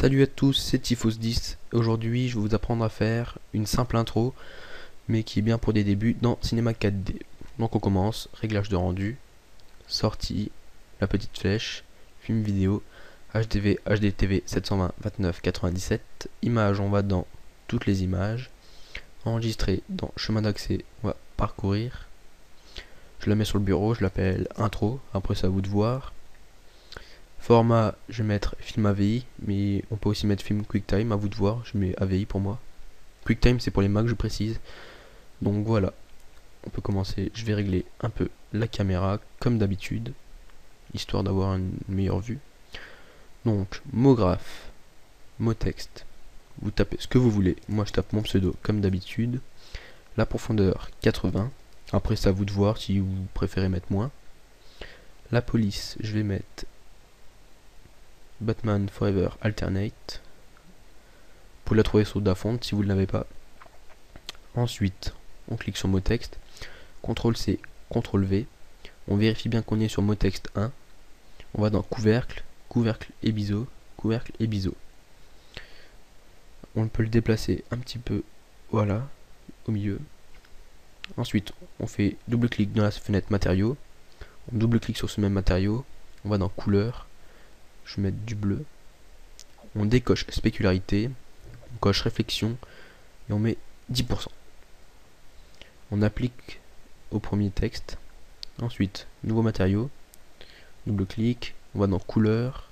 Salut à tous, c'est Typhos10. Aujourd'hui, je vais vous apprendre à faire une simple intro, mais qui est bien pour des débuts dans Cinema 4D. Donc on commence, réglage de rendu, sortie, la petite flèche, film vidéo, HDV, HDTV 720 29 97, images, on va dans toutes les images, enregistrer dans chemin d'accès, on va parcourir, je la mets sur le bureau, je l'appelle intro, après c'est à vous de voir. Format, je vais mettre film AVI, mais on peut aussi mettre film QuickTime, à vous de voir, je mets AVI pour moi. QuickTime c'est pour les Mac, je précise. Donc voilà, on peut commencer, je vais régler un peu la caméra comme d'habitude, histoire d'avoir une meilleure vue. Donc, mot graphe, mot texte, vous tapez ce que vous voulez, moi je tape mon pseudo comme d'habitude. La profondeur 80, après c'est à vous de voir si vous préférez mettre moins. La police, je vais mettre Batman Forever Alternate. Vous pouvez la trouver sur Dafont si vous ne l'avez pas. Ensuite, on clique sur mot texte, CTRL C, CTRL V. On vérifie bien qu'on est sur mot texte 1. On va dans couvercle, couvercle et biseau, couvercle et biseau. On peut le déplacer un petit peu, voilà, au milieu. Ensuite, on fait double-clic dans la fenêtre matériaux. On double-clique sur ce même matériau. On va dans couleur. Je vais mettre du bleu. On décoche spécularité. On coche réflexion. Et on met 10%. On applique au premier texte. Ensuite, nouveau matériau. Double-clic. On va dans couleur.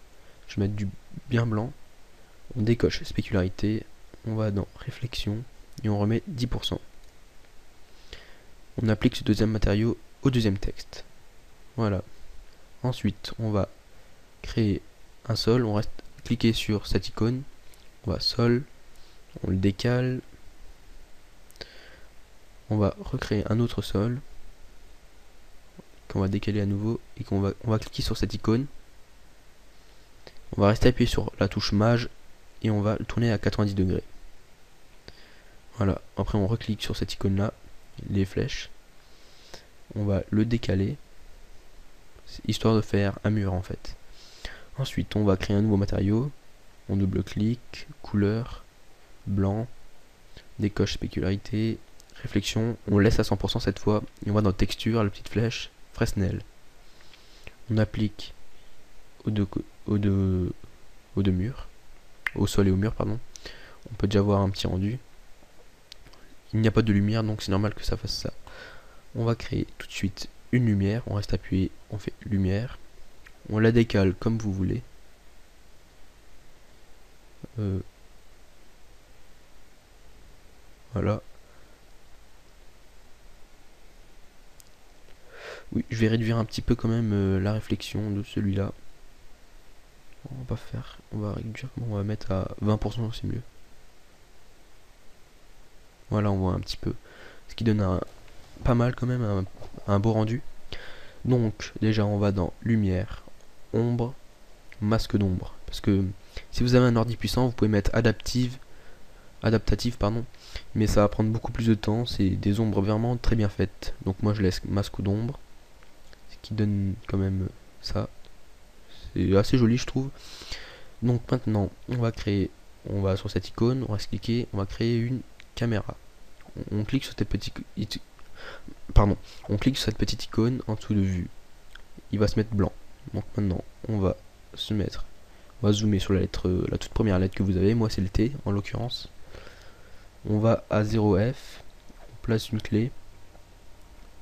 Je vais mettre du bien blanc. On décoche spécularité. On va dans réflexion. Et on remet 10%. On applique ce deuxième matériau au deuxième texte. Voilà. Ensuite, on va créer un sol. On reste cliquer sur cette icône. On va sol. On le décale. On va recréer un autre sol qu'on va décaler à nouveau et on va cliquer sur cette icône. On va rester appuyé sur la touche maj et on va le tourner à 90 degrés. Voilà. Après on reclique sur cette icône là, les flèches. On va le décaler, histoire de faire un mur en fait. Ensuite on va créer un nouveau matériau. On double-clique, couleur, blanc, décoche spécularité, réflexion, on laisse à 100% cette fois, et on va dans texture, la petite flèche, Fresnel. On applique aux deux murs, au sol et au mur, pardon. On peut déjà voir un petit rendu. Il n'y a pas de lumière, donc c'est normal que ça fasse ça. On va créer tout de suite une lumière, on reste appuyé, on fait lumière. On la décale comme vous voulez. Voilà. Oui, je vais réduire un petit peu quand même la réflexion de celui-là. On va réduire, on va mettre à 20%, c'est mieux. Voilà, on voit un petit peu. Ce qui donne pas mal quand même, un beau rendu. Donc, déjà, on va dans lumière, ombre, masque d'ombre. Parce que si vous avez un ordi puissant, vous pouvez mettre adaptative, pardon. Mais ça va prendre beaucoup plus de temps. C'est des ombres vraiment très bien faites. Donc moi, je laisse masque d'ombre. Qui donne quand même ça. C'est assez joli je trouve. Donc maintenant on va sur cette icône, on va se cliquer, on va créer une caméra. On clique sur cette petite icône en dessous de vue. Il va se mettre blanc. Donc maintenant on va zoomer sur la toute première lettre que vous avez, moi c'est le T en l'occurrence. On va à 0F, on place une clé.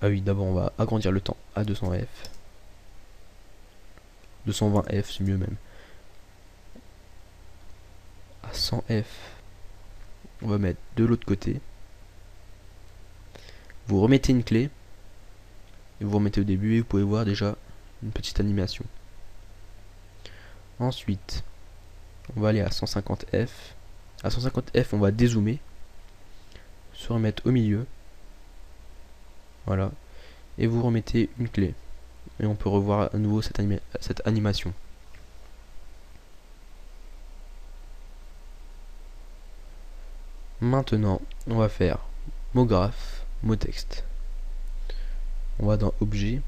Ah oui, d'abord on va agrandir le temps à 200F. 220F, c'est mieux même. À 100F, on va mettre de l'autre côté. Vous remettez une clé. Et vous remettez au début et vous pouvez voir déjà une petite animation. Ensuite, on va aller à 150F. À 150F, on va dézoomer. Se remettre au milieu. Voilà. Et vous remettez une clé. Et on peut revoir à nouveau cette animation. Maintenant, on va faire mot graphe, mot texte. On va dans objet.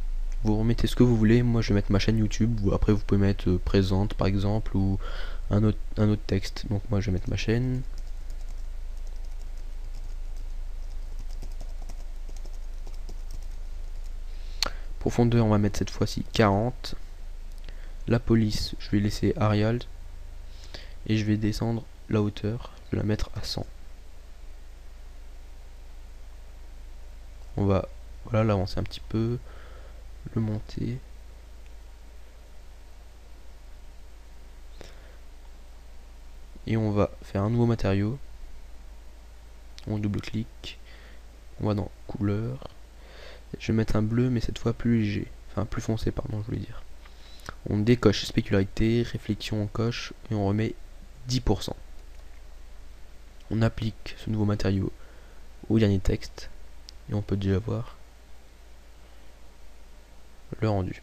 Vous remettez ce que vous voulez. Moi, je vais mettre ma chaîne YouTube. Après, vous pouvez mettre présente par exemple ou un autre texte. Donc moi je vais mettre ma chaîne. Profondeur, on va mettre cette fois-ci 40. La police, je vais laisser Arial. Et je vais descendre la hauteur, je vais la mettre à 100. On va voilà l'avancer un petit peu, le monter. Et on va faire un nouveau matériau. On double-clique. On va dans couleur. Je vais mettre un bleu, mais cette fois plus léger. Enfin, plus foncé, pardon, je voulais dire. On décoche spécularité, réflexion, on coche, et on remet 10%. On applique ce nouveau matériau au dernier texte, et on peut déjà voir le rendu.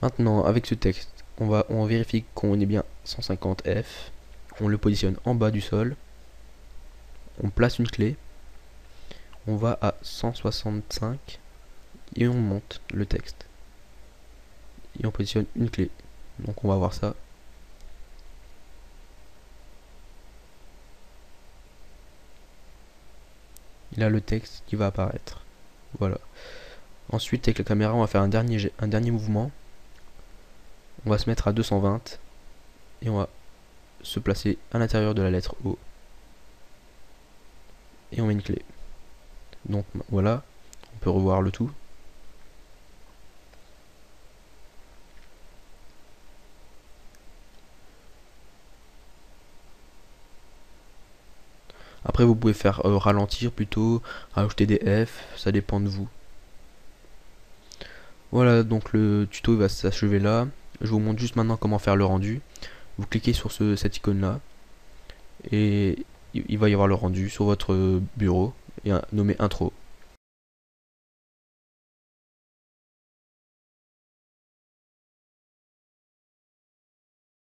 Maintenant, avec ce texte, on vérifie qu'on est bien 150 F. On le positionne en bas du sol. On place une clé. On va à 165 et on monte le texte. Et on positionne une clé. Donc on va voir ça. Il a le texte qui va apparaître. Voilà. Ensuite, avec la caméra, on va faire un dernier mouvement. On va se mettre à 220 et on va se placer à l'intérieur de la lettre O. Et on met une clé. Donc voilà, on peut revoir le tout. Après vous pouvez faire ralentir plutôt, rajouter des F, ça dépend de vous. Voilà, donc le tuto va s'achever là. Je vous montre juste maintenant comment faire le rendu. Vous cliquez sur cette icône là et il va y avoir le rendu sur votre bureau et nommé intro.